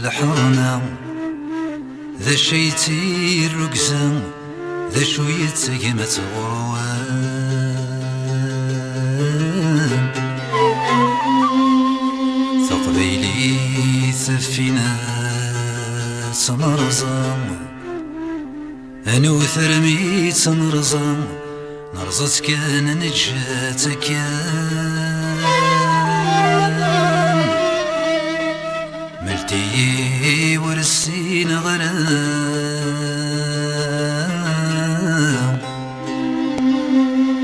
الحرمة ذا شي تير رقزا ذا شوية تقيمة غروان تقبيلي ثفينا تنرزا أنو ثرمي تنرزا نرزت كان نجاتك ملتي ورسين غرام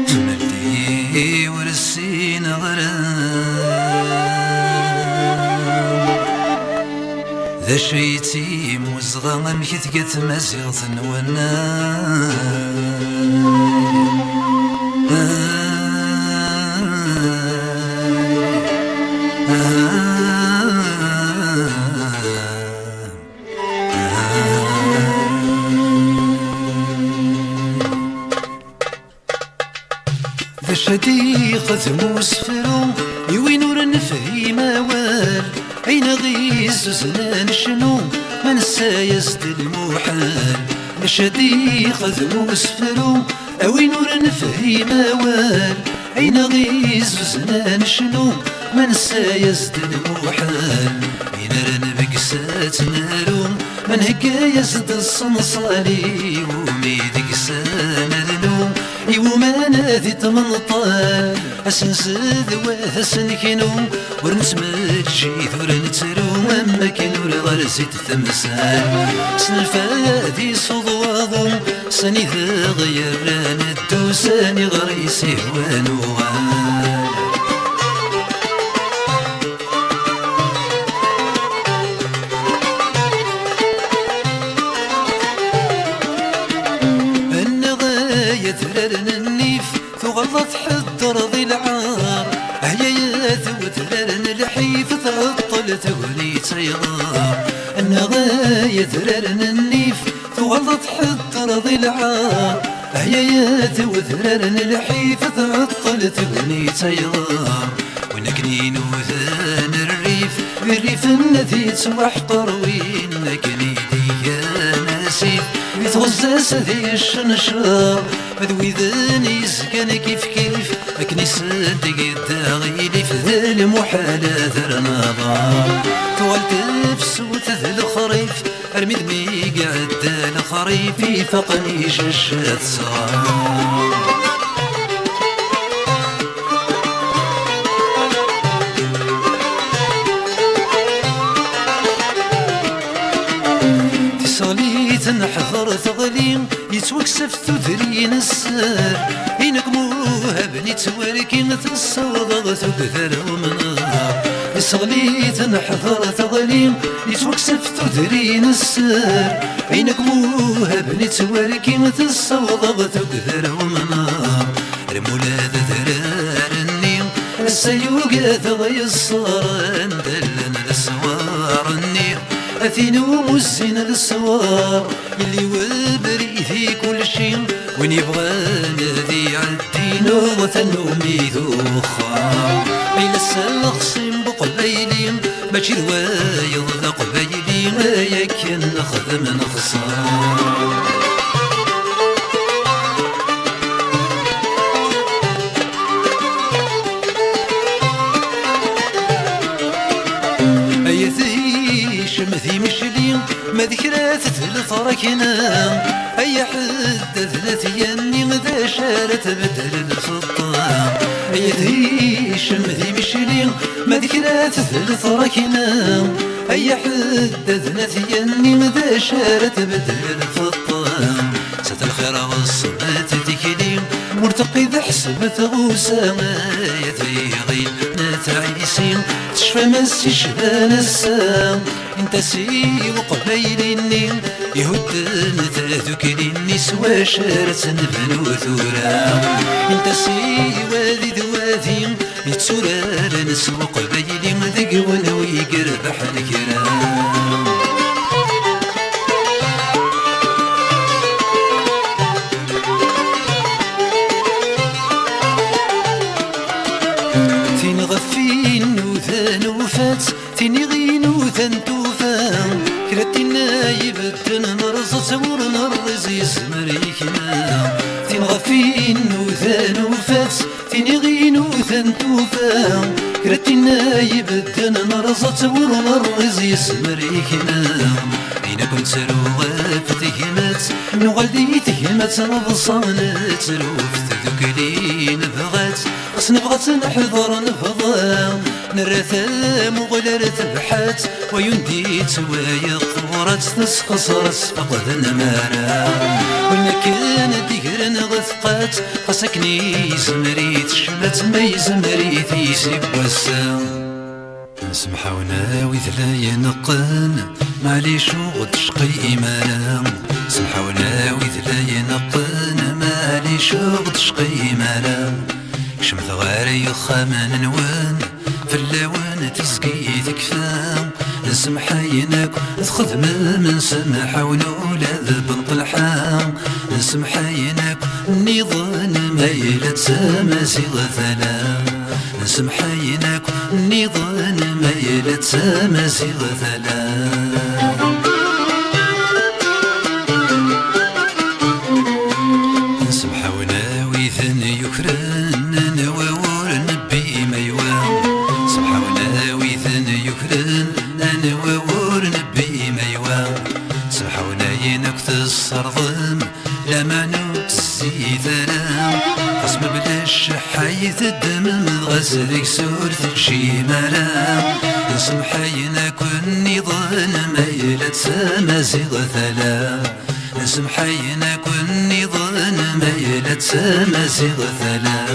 ملتي ورسين غرام ذا شيتي موزغا مكي تقت مزيغ ذا شديقة مسفرو يوي نور نفهيم اوال أين غيز زمان شنو ما نسى يزد المحال شديقة مسفرو أوي نور نفهيم اوال أين غيز زمان شنو ما نسى يزد المحال إن رن بقسات نارو من هكا يزد الصنصالي وميدك سانا ذنو يوما نادي تمنطال أسنسد واثسن كينو ورنسمجي ثور نترو أما كينو لغرزي تتمسال سنفادي صدواضو سني ذا غيران الدوساني غريسي وانوغال ثررن النيف تغلط حضر ذي العار هيا وثررن الحيف تعطل تغني تيغار النغاية ثررن النيف تغلط حضر ذي العار هيا وثررن الحيف تعطل تغني تيغار ونكنين وذان الريف بالريف الذي توحقر وينكني ديانا سيف يتغزاس ذي الشنشار مذوي ذاني سكن كيف كيف أكني صدق الداغيلي في ذا المحالة ذا نظام طوال تفسوت ذا الخريف أرمي دمي قعد ذا الخريف فقني جشات صغار نحضر ثغلين يتوكسف ثذرين السار إنك موهب نتواركين تصوضغ ثقثر ومنار يصغليت نحضر ثغلين يتوكسف ثذرين السار إنك موهب نتواركين تصوضغ ثقثر ومنار المولاد ذرار النيم السيوقة ثغي الصار دلن السوار النيم أثينو مسين السوار اللي وبريثي كل شي وين يبغى نادي عالدين وثنو ميذو خار أين السلخصين بقبيلين ماشي روايض ذا قبيلين ياك نخدم نخسار شمثي مشلين ما ذكرات ثلاث ركنا أي حد ثلاث يني ذا شارت بدل الفطام أي ذي شمثي مشلين ما ذكرات ثلاث ركنا أي حد ثلاث يني ذا شارت بدل الفطام ست الخير والصبات تكليم مرتقي ذا حسبت غوسامة يتغيغين نتعيسين تشفى مسي شبان السام انت سي وقبيلني يهدن تذكرني سوى شارت نبنو ثورا انت سي وادي ذواتي يتسورا نسوى قبيلي ذق ونوي قربح الكرام تنغفين وثان وفات تنغين وثان توفان كرتنا يبدن نرزت ورنرز يسمريكنا تين غفين وثان وفات تين غين وثان توفا كرتنا يبدن نرزت ورنرز يسمريكنا أين كنت روغا فتهمت نغلدي تهمت نبصانت روفت ذكلين بغات بس نبغت نحضر نفضا نرثا مغلرت بحات وينديت ويقورت تسقصرت فقد نمارا وإن كان دير نغثقات قسكني زمريت شمت ما يزمريت يسيب وسا نسمحونا ويثلا ينقن معليش وغد شقي إيمانا سمحونا ويثلا ينقن معليش وغد شقي إيمانا كشمت غاري خامان نوان في اللوان تسقي تكفى نسمحينك تخدم من سمحة ونولا ذبن طلحا نسمحينك نظام ميلة سماسي غثلا نسمحينك نظام ميلة سماسي غثلا نسمحونا ويثن يكرن نواور نبي ميوان سمحونا ويثن يكرن نواور نبي ميوان سمحونا ينكت الصرظم لما نوت الزيثنا قسم بلاش حيث الدم غسلك سورة شي ملا نسمحينا كن نظام ميلة سماسي غثلا نسمحينا كن نظام ميلة سماسي غثلا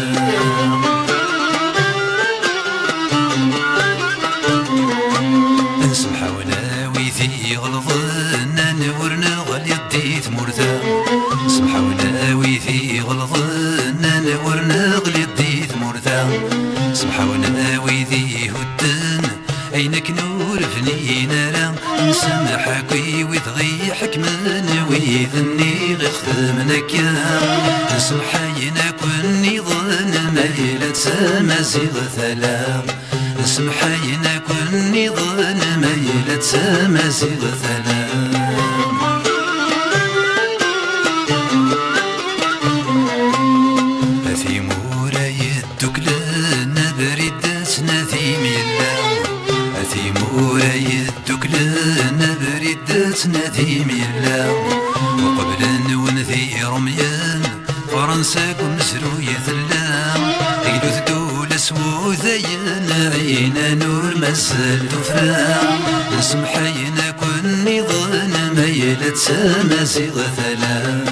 نسمحونا ويثي غلظنا نورنا غلي ديت مرثا سمحونا ويثي غلظنا نورنا غلي ديت مرثا سمحونا ويثي هدن عينك نور فنينا لا نسمحك ويثغي حكمنا ويذني غخدمنك يا نسمحينا كن نظام ميلة سماسي غثلا نسمحينا كن نظام ميلة سماسي غثلا أثيم وراي الدكلان بريدتنا ثيم يلا أثيم وراي الدكلان بريدتنا ثيم يلا وقبل ونثي رميان فرنسا كن مسروية ثلام إلو ثدول سوذينا عينا نور مسل تفرام نسمحينا كن نظام ميلة سماسي غثلا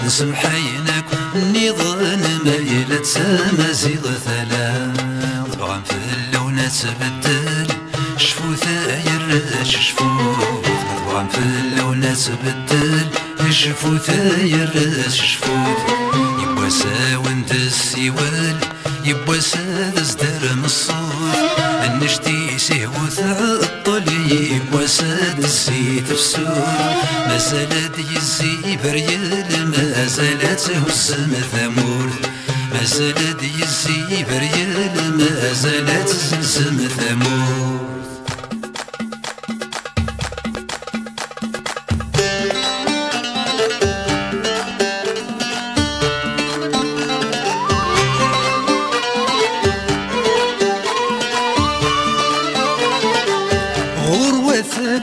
نسمحينا كن نظام ميلة سماسي غثلا طبعا في اللون تبدل شفوثا يرش شفوث طبعا في اللون تبدل شفوثا يرش شفوث يبوسا وانت السوال يبوسا ذزدر من الصوت النشتي سهوث عطل يبوسا دزيت فسود ما زالت يزي بريال ما زالت هسم ثمور ما زالت يزي بريال ما زالت هسم ثمور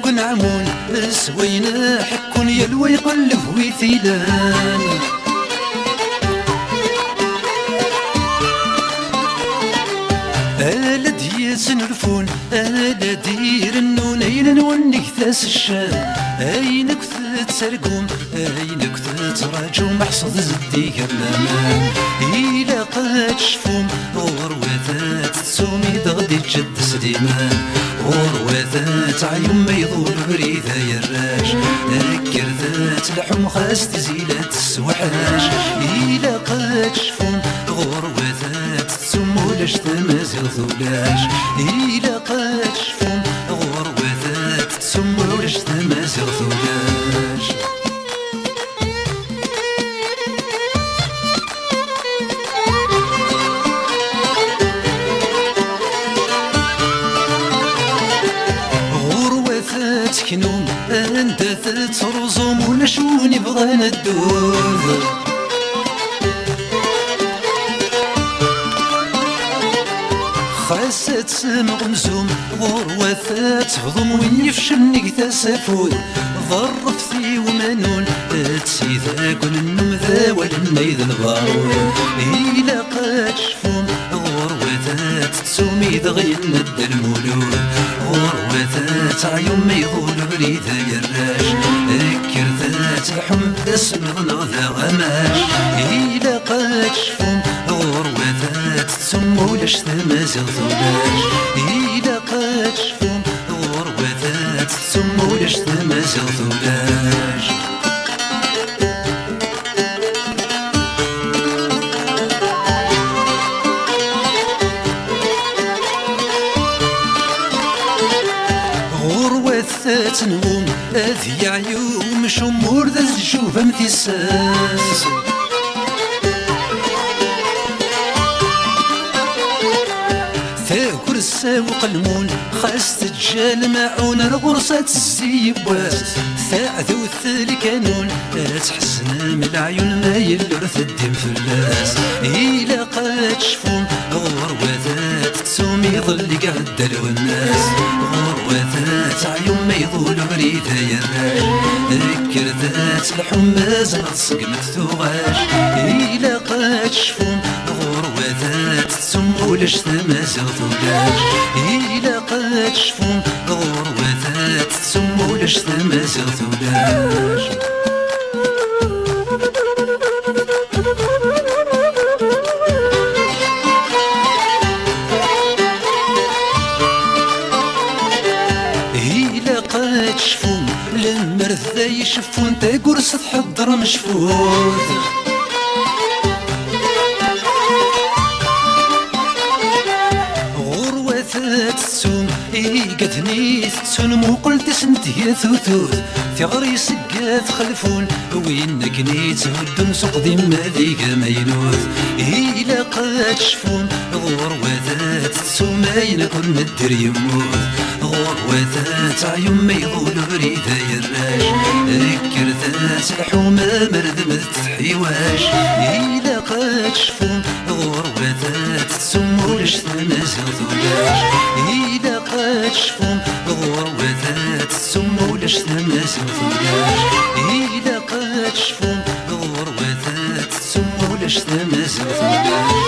كن عمون سوينا حكون يلوى يقلب ويثيلان ألا ديسن رفون ألا دير النون أين نونك ثاس الشام أينك تسرقون أينك تراجو محصد زدي كلامان إلا قد شفوم غروة تسومي دغدي جد سليمان غروة عيون ما يضور بريدها يراش ذكر ذات لحم خاس تزيلات السوحاش إلا قد شفون غروة تسمولاش تمازل ثولاش إلا قد شفون غروة تسمولاش تمازل ثولاش تكنوم انت تترزم ولا شوني بغينا الدود خاصة تسمع غمزوم غروة تهضم وين يفشلني تسافود ظرفتي ومنون تسيذا كل النوم ذا والنيذ البارون إلا قد شفوم غروة تسومي دغين ند المولود غروة تعيوم ما يظول بريد يراش ذكر ذات الحم اسم ذا غماش إلا قد شفوم غروة تسم ولاش تمازل ثولاش إلا قد شفوم غروة تسم ولاش تمازل ثولاش غروة تنوم أذي عيوم شمور ذا الجوف امتساس ثاكر الساوق المون خاص تجال معون الغرصة الزيبواس ثاعذو الثالي كانون تحسن من العيون ما يلرث الدم فلاس إلا قد شفون غروة ذات تسوم يظل قعد الناس غروة ذات عيون ما يظل بريدة يراش ذكر ذات الحماز نصق مكتوغاش إلا قد شفون غروة ذات تسم ولاش تمازل ثولاش إلا قد شفون غروة ذات تسم ولاش تمازل ثولاش إلا قد شفون للمرثى يشفون تا قرص تحضر مشفوت تسوم قدني تسون مو قلت سنتي ثوثوث ثغري سقات خلفون وينك نيت ودن سوق ديما ذيك ميلوث إلا قد شفون غروة ذات تسوم أين كل مدر يموت غروة ذات عيون ما يظول بريدة يراش ذكر ذات الحومة مردمت تحيواش إلا قد شفون غروة ذات تسوم ولاش تمازل ثولاش إلا قد شفون غروة ذات تسم ولاش تمازل ثولاش إلا قد شفون غروة ذات تسم ولاش تمازل ثولاش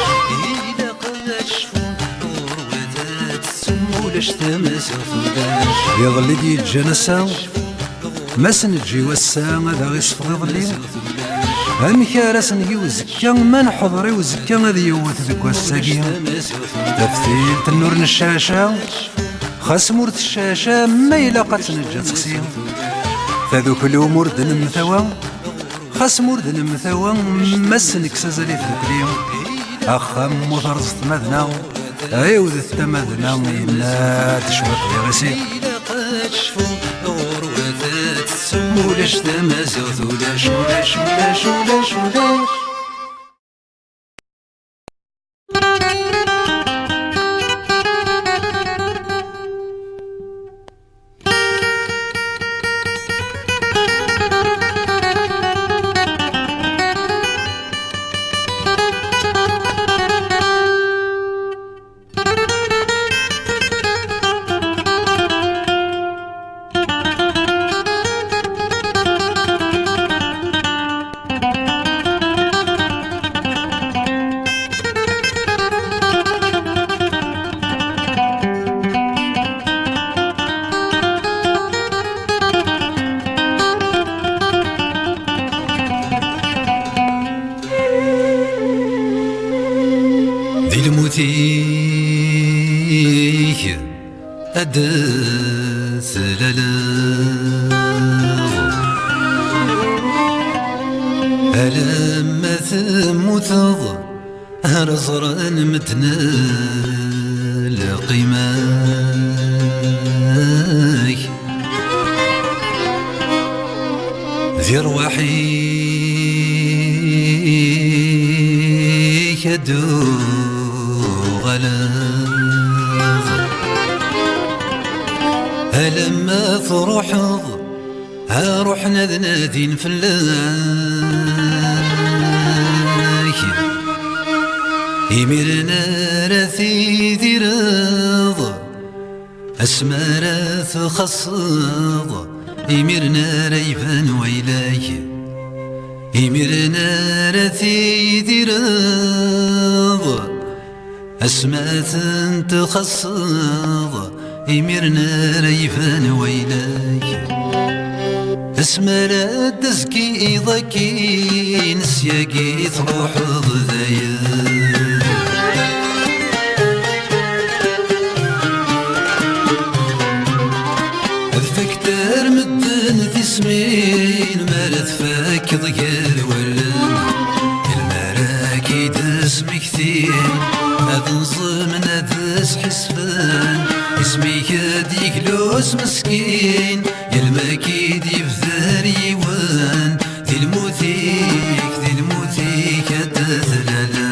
إلا قد شفون غروة ذات تسم ولاش تمازل ثولاش يظل دي الجنسة ما سنجي وسا هذا غير صفر يظلي أمك راسن يوزكا ما نحضري وزكا هذا يوث ذك والساقين تفتيل تنور الشاشة خاص مورد الشاشة ما يلاقى تنجا تقسيم فذوك الأمور دن مثوى خاص مورد المثوى ما سنك سازالي في ذكريم أخا مطرزت مذنا عيوذ التمذنا إلا تشوق يا غسيل ولاش تمازل ولاش ولاش ولاش ولاش ولاش الموتيه أدث ألم ثموثض هرزران متنا لقيماي ذي رواحي يدو غلاظ لما تروحض ها روحنا ذنادين فلاك يميرنا راثي ديرض أسمارة تخصض يميرنا ريبان ويلاي يميرنا راثي ديرض أسماء تخصض يميرنا ريبان ويلاي أسماء تزكي ضكي نسياقي تروح ضذايا فكتر مدن ذي سمين ما تفك ضيال ولا المراكي دس مكثير هذا نظم ندس حسفان اسمي يديك لوس مسكين يا الماكيد يبذر يوان ذي الموثيك هدثلالا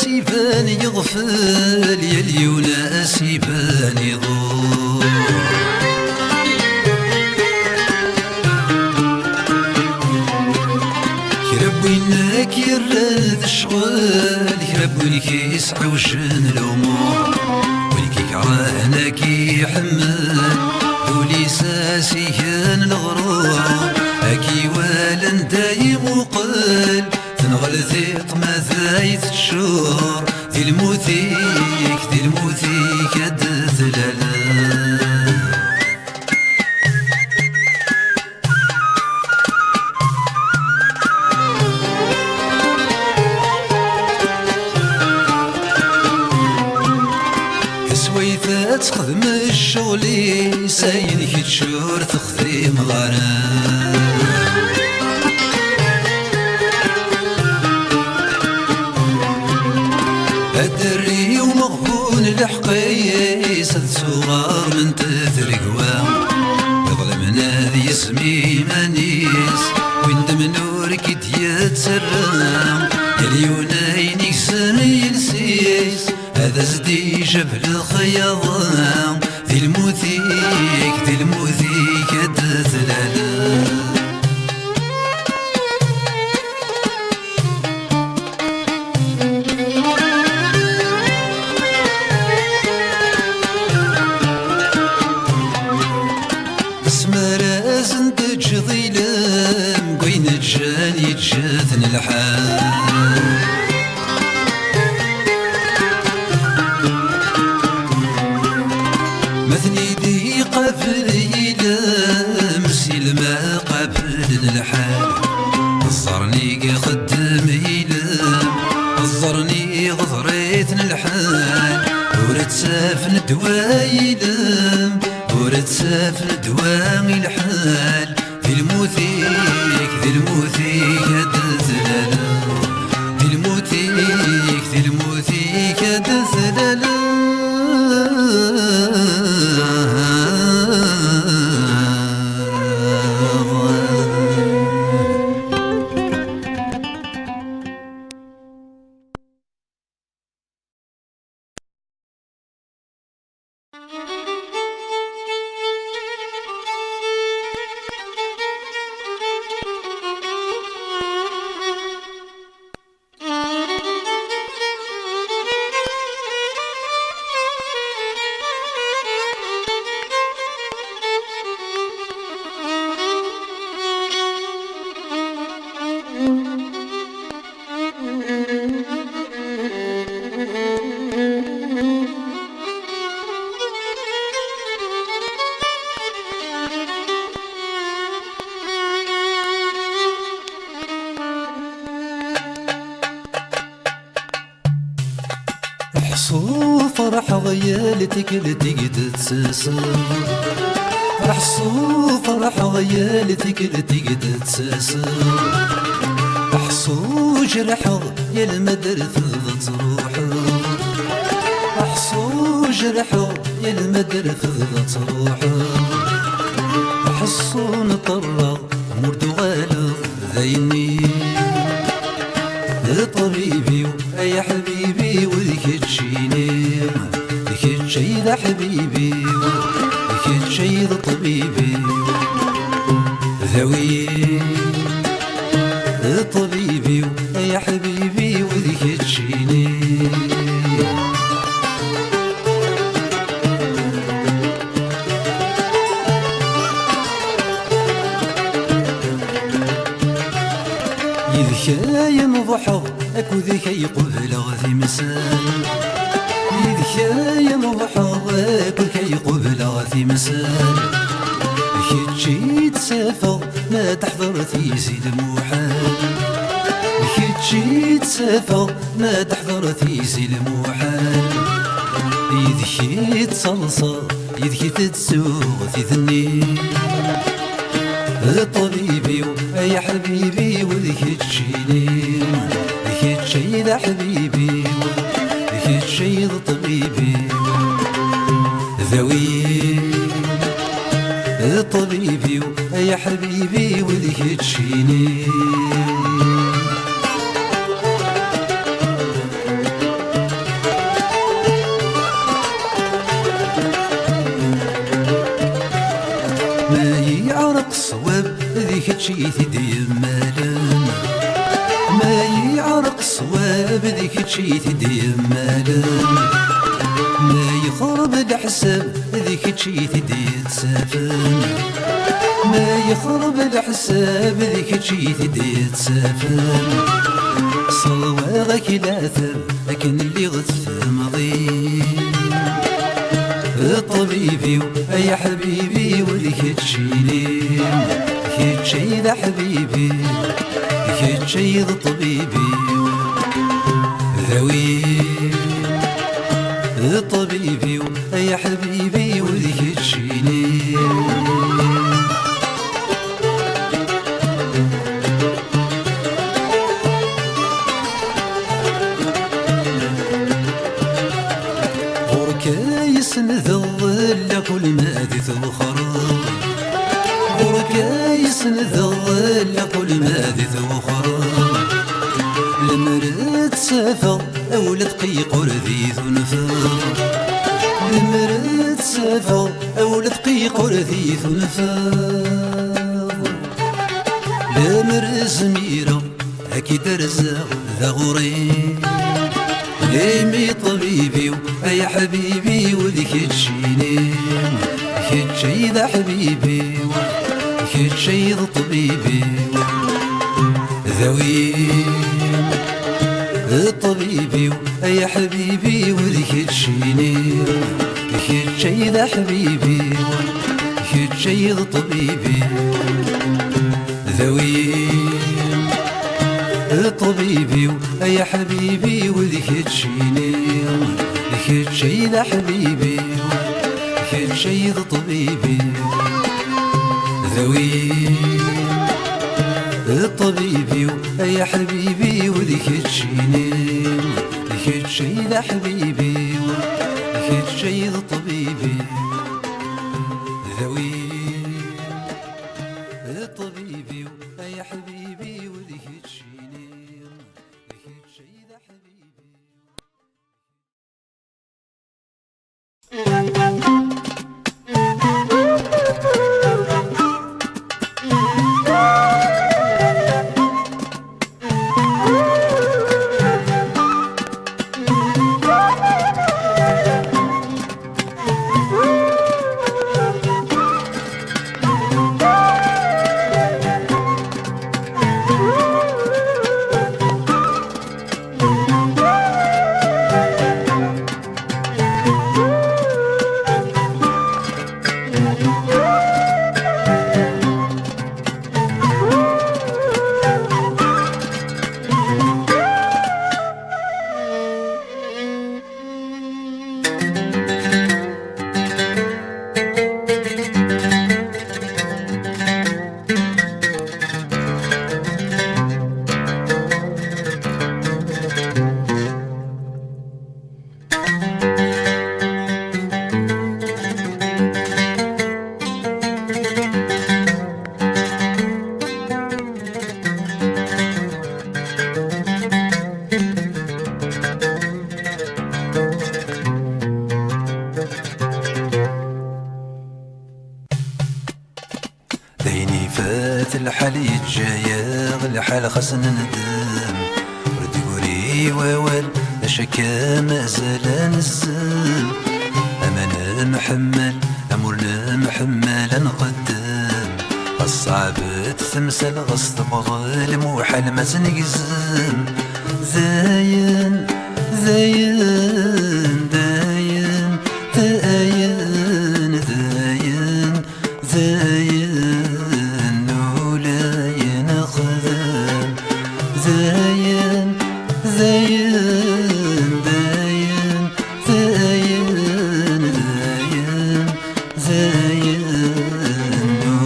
يبان يغفل يا اليوناس يبان يضور يربيناك يرد شغل يربينك يسعى وجن الامور ولكيك راهناك يحمل ولي ساسيان الغرور اكي والن دايم وقل تنغل ذيق ما ذايت الشور ذي الموثيك الدثلالا كسويثة تخدم الشغلي ساينك تشور تخدم غرام الدري ومغبون الحقيس الصغار من تثرقوا يظلمنا ذي اسمي مانيس ويندم نورك يتسرم اليونين يكسم ينسيس هذا زدي جبل الخياضان ذي الموثيك الدثلالا مرازن تجضيلم قوين الجاني جاتن الحال مثني دي قبل يلام سلمى قبل الحال الزرني خدم يلام الزرني غضريتن الحال ورد سافن دوايلم ورد سافن دوامي الحال ذي الموثيك الدثلالا ذي الموثيك الدثلالا حصو فرح ضيالتك لتقد تساسر حصو فرح ضيالتك لتقد تساسر حصو جرح يا المدرث تروح حصو جرح يا المدرث تروح حصون طرق مرد غالب ذيني طبيبي يا حبيبي وذيك تشيني ذيك تشي ذا حبيبي ذيك تشي ذا طبيبي ذوي طبيبي يا حبيبي وذيك تشيني يذكاي نضحى اكو ذيكي قبل غذي مساء يذكاي نضحى اكو ذيكي قبل غذي مساء كي تسافر ما تحضر تيزي المحال كي تسافر ما تحضر تيزي المحال يذكي تصلصة يذكي تتسوغ تثني طبيبي يا حبيبي وذيك تشيني ذيك تشي ذا حبيبي ذيك تشي ذا طبيبي ذوي طبيبي يا حبيبي وذيك تشيني ما يعرق الصواب ذيك تشي ثدي مالن ما يعرق الصواب ذيك تشي ثدي مالن ما يخرب الحساب ذيك تشي ثدي تسافن ما يخرب الحساب ذيك تشي ثدي تسافن صواغك لا ثب لكن اللي غتثمضي طبيبي يا حبيبي وذيك تشيني ذيك تشي ذا حبيبي ذيك تشي ذا طبيبي ذوي طبيبي يا حبيبي وذيك تشيني نذل كل ما ذي ثوخرا وركايس نذل كل ما ذي ثوخرا لمرت سافر أولى دقيق ورذي ثنفر لمرت سافر أولى دقيق ورذي ثنفر لمر زميرة أكيد رزاق ذا غريب ليمي طبيبي يا حبيبي وذيك تشيني ذيك تشي ذا حبيبي ذيك تشي ذا طبيبي ذوي طبيبي يا حبيبي وذيك تشيني ذيك تشي ذا حبيبي ذيك تشي ذا طبيبي ذوي طبيبي يا حبيبي وذيك تشيني ذيك تشي ذا حبيبي ذيك تشي ذا طبيبي ذوي طبيبي يا حبيبي وذيك تشيني ذيك تشي ذا حبيبي ذيك تشي ذا طبيبي ذوي طبيبي يا حبيبي وذيك تشيني ذيك تشي ذا حبيبي فات الحال يتجايا الحال خاصنا ندم ردي ووال اشكا مازال نزم امانة محمل امورنا محمل نقدم الصعب تمثل غص تبغى الموحل ما تنقزم زاين زاين داين ذاين ذاين زاين ولاين خذم زاين زاين داين زاين ذاين زاين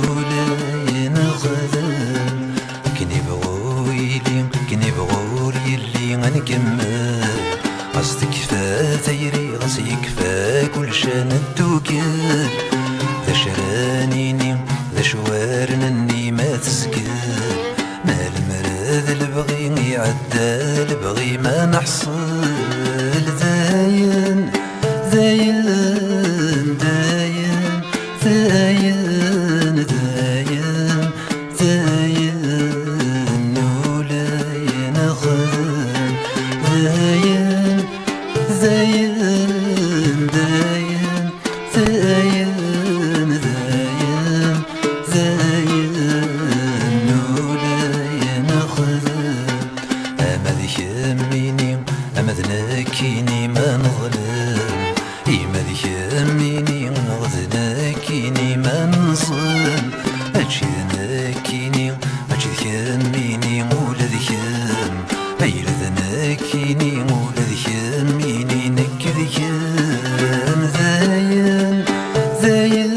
ولاين خذم كني بغويلي كني بغولي اللي غنكمل قصدك كفا ثيري غص يكفى كل شان الدوكل ذا شرانيني ذا شوارنني ما تسكل ما المرض البغي يعدى البغي ما نحصل زاين زاين داين زاين داين زاين ولاين خذن زاين زاين داين زاين داين زاين ولاين خذن أمد يميني أمد ناكيني ما نظلم إمد يميني غد ناكيني ما نظلم أجي ناكيني أجي يميني ولا ذيم أيل ذناكيني ولا ذيميني نكذ يم زاين زاين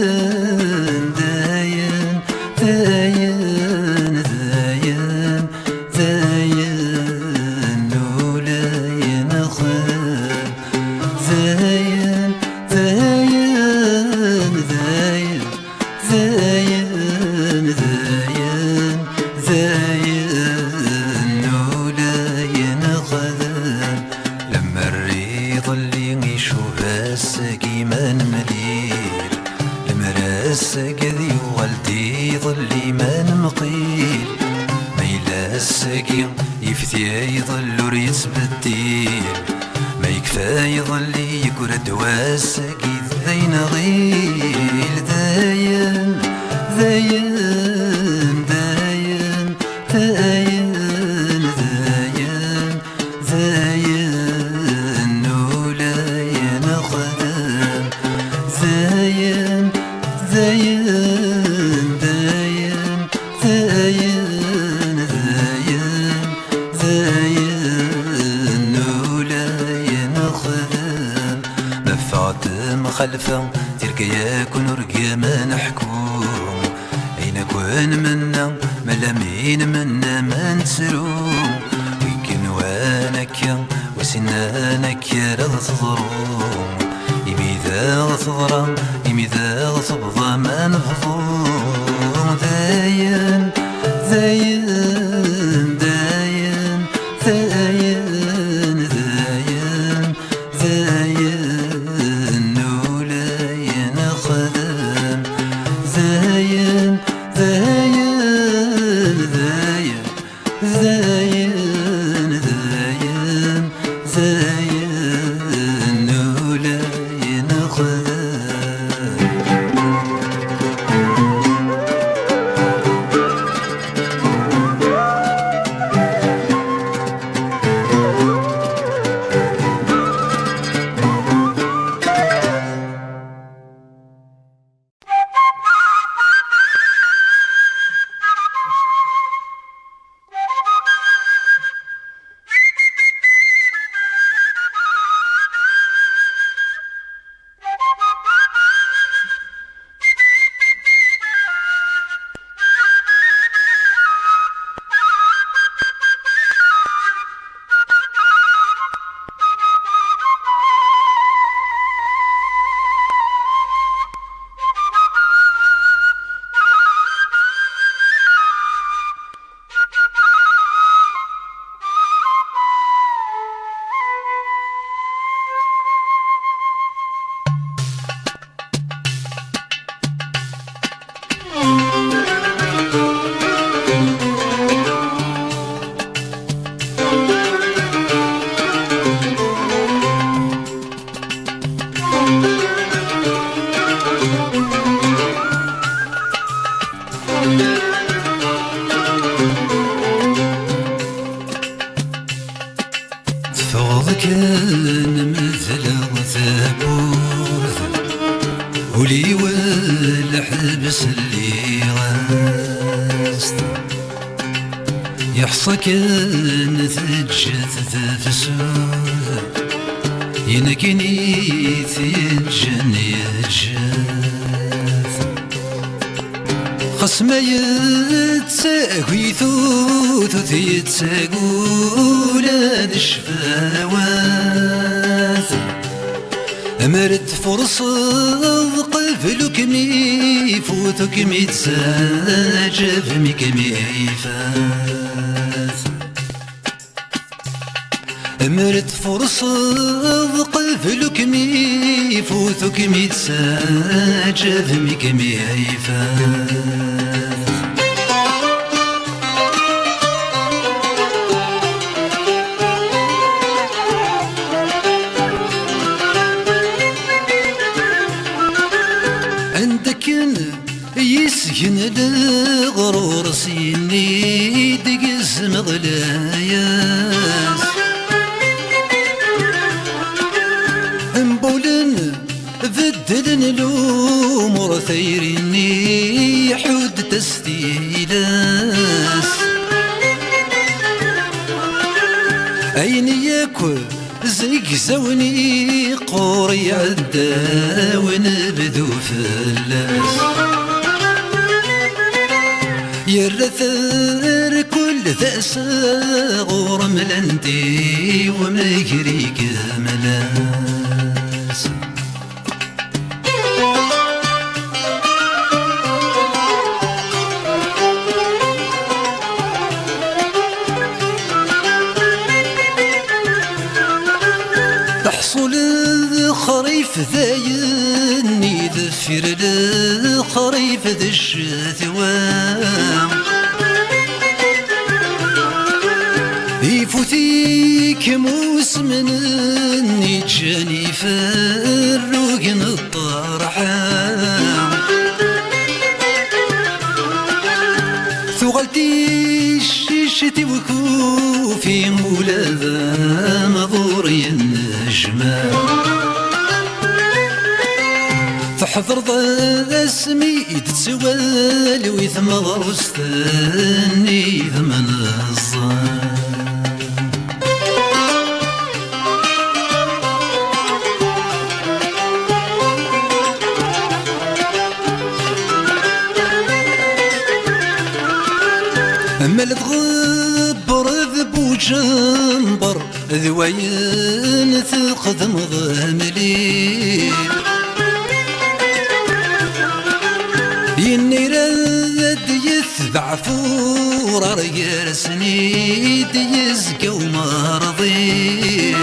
داين زاين زاين زاين ولاين خذم زاين زاين زاين زاين زاين زاين ولاين خذم لما الريض اللي يشوف السقي من مليل المراس قذي والدي ظلي من مقيل ميلا السقي يفتي يظل ريس بالديل ما يكفى يظلي يقرد واسقي ذين غيل داين داين داين داين داين زاين ولاين خدم زاين زاين داين زاين زاين زاين ولاين خدم مفاتم خلفه تلك يكون رقيا ما نحكم أين كون منا ملامين منا ما نسروم ويكن وانك وسنانك يا رض تضروم إميذا تضرم إميذا تبضى ما نفضوم داين داين داين داين داين داين ولاين خدم زاين زاين زاين زاين زاين زاين ولاين خدم يحصى كان تجت تفسود ينكني تيجن يجات خصما يتساوي ثوث يتساقول هاد الشفاوات أمرت فرصة قبلك مي فوتك مي تساجى فمك مي عيفات أمرت فرصة قبلك مي فوتك مي تساجى فمك مي عيفات يسجن الغرور سيني دقز مغلاياس مبولن بدلن الأمور ثيرني حود تستيلاس أين ياكو زيك زوني قوري عدا ونبدو فلاس يرثر كل ذا صغور ملندي ومجري كملاس تحصل خريف ذاين ذفر الخريف ذا الشثوام يفوتيك موسم يجاني فالروقن الطرحام ثغلتي الشيشتي وكوفي مولاذا مضوري النجمة تحضر ذا اسمي تتسوال ويثم ضرستني ثمن الظن أما تغبر ذبو جنبر ذوين تقدم ضملي يني رد يثبع فورا ريرسني ديزقى ومرضين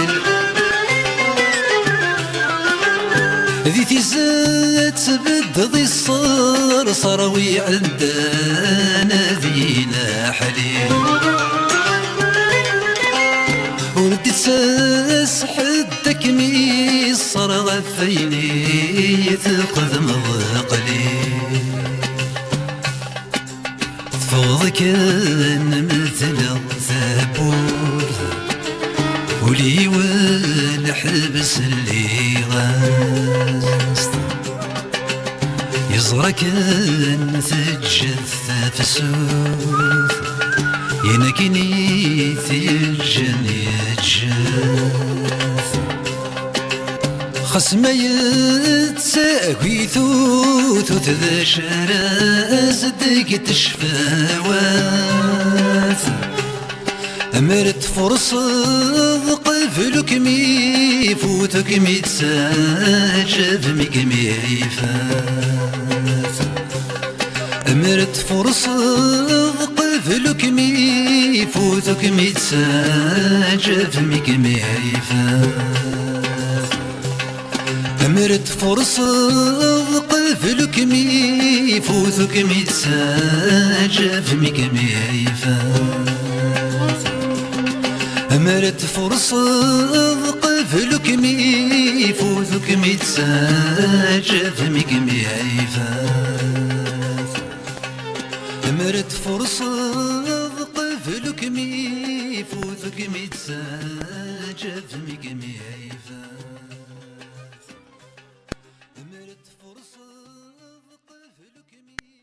ذي تزاد تبد ذي الصرصر ويعدانا ذينا حليل وردي تساس حدك ميصر غفيني تقدم قليل تفوض كان مثل ثابور ولي والحبس اللي غاست يزرى كان تجثى في السوف ينكني تيجن يجاث خصما يتساوي ثوث ذا شراز دقت الشفاوات أمرت فرصة قبلك مي فوتك مي تساجى فمك مي عيفات أمرت فرصة قبلك مي فوتك مي تساجى فمك مي عيفات أمرت فرصة قبلك مي فوتك مي تساجى فمك مي عيفات أمرت فرصة قبلك مي فوتك مي تساجى فمك مي عيفات أمرت فرصة قبلك مي فوتك مي تساجى فمك مي عيفات أمرت فرصة قبلك مي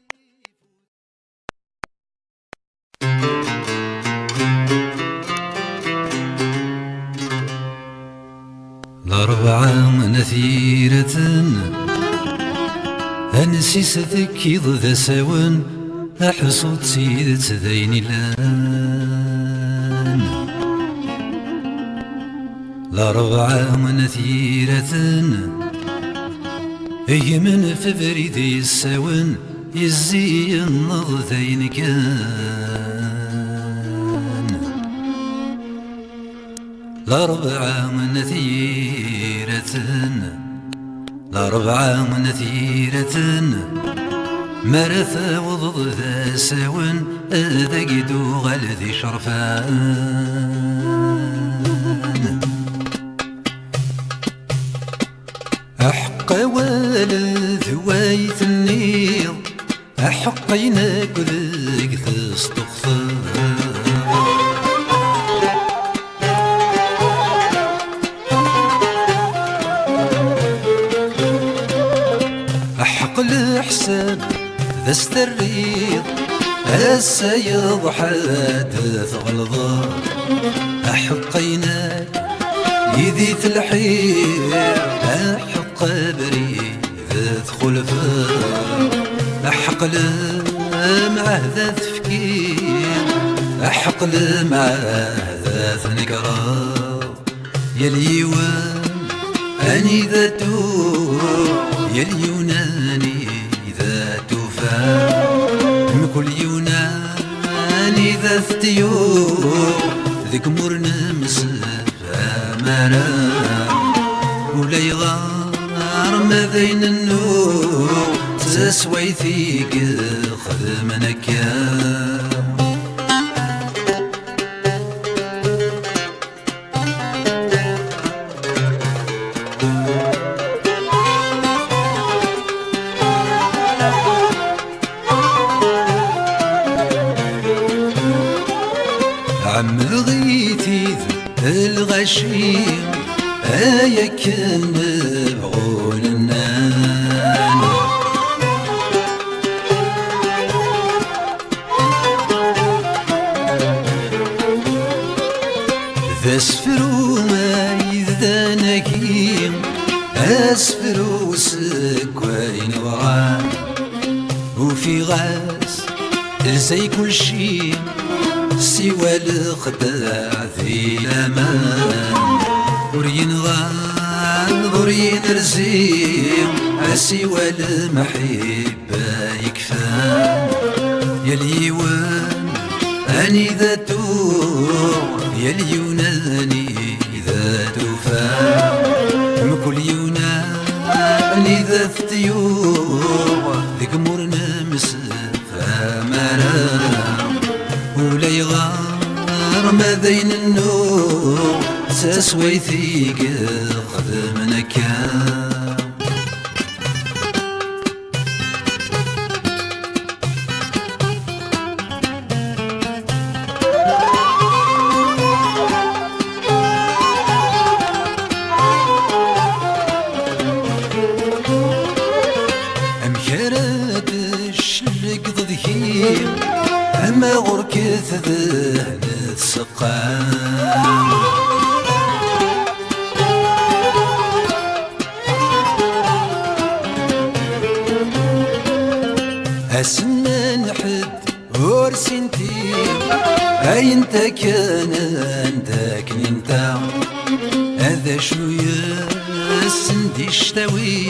نثيرة أنسيس ذكيض ذا ساون أحصد سيدة ذين لان الأربعة نثيرة أي من فبريد الساون يزي النض ذين كان الأربعة نثيرة الأربعة نثيرة مرثا وضض ذا ساون ذا قدو غالذي شرفان أحق والد وايت النيض أحقيناك ذيك تستغفر أحق الحساب ذا استريض السيض حادث غلظة أحقيناك يذيت الحير أحق بريد خلفا أحق مع ذا تفكير أحق مع ذا نكرة يا اليوان أني ذاتو يا اليوناني ذاتو فا كل يوناني ذا ثتيور ذيك مرنا مسافة مرا ولا يغار ما بين النور تسويثيك خدمنك يا عم الغيتي الغشيم هيا كان مبغون النان ذا سفرو ما يذا نكيم أسفرو سكوين وران وفي غاس زي كل شي سوى الخداع في الأمان ورين غال ورين رزيم سوى المحبة يكفان يا اليوان أني ذاتو يا اليوناني ذاتو فان كل يوناني ذا فتيور ذيك مرنا مسافة مرام ولا يغار ما بين النور تسويثيك خدمنك أمكرات الشلق ضذهيم أما غرك ذهن السقام أسنان حد ورسنتي أي انت كان عندك ننتا هذا شوية السندي الشتاوي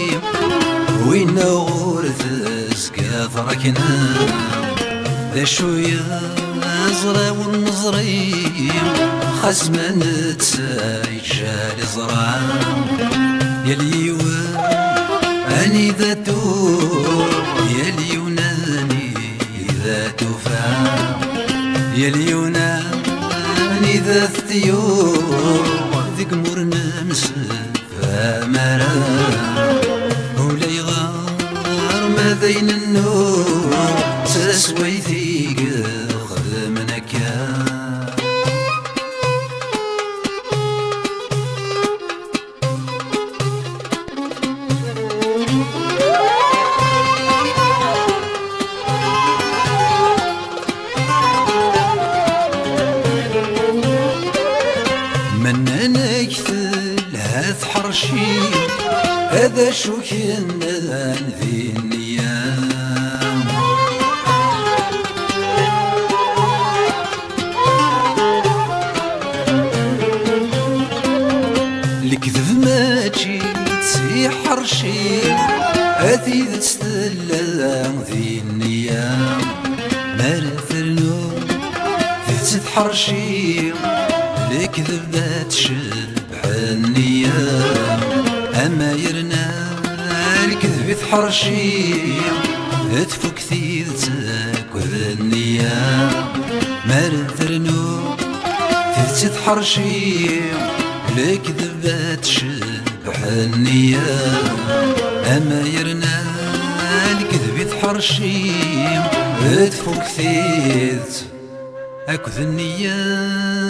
وين غورث سكاثركنا ذا شوية زرا والنظريم خزمة نتسايد جالي زرا يا اليوان أني ذاتو يا اليوناني ذاتو فا يا اليوناني ذا ثيور ذيك مرنا مسافة مرا ولا يغار ما بين النور تسويثيك خدمنك منانك ثلاث حرشين هذا شو كنا ذي النيام. الكذب ماشي تسيحر شي هذي تستلى ذي النيام. مرثلو تتحر شي الكذب تشبح النيام. أما يرنا الكذب يثحر شي تفك ثيلتك وذا النيام. مرثلو تتحر شي الكذب تشبح النيام. أما يرنا الكذب يثحر شي تفك ثيلتك أكو النيام.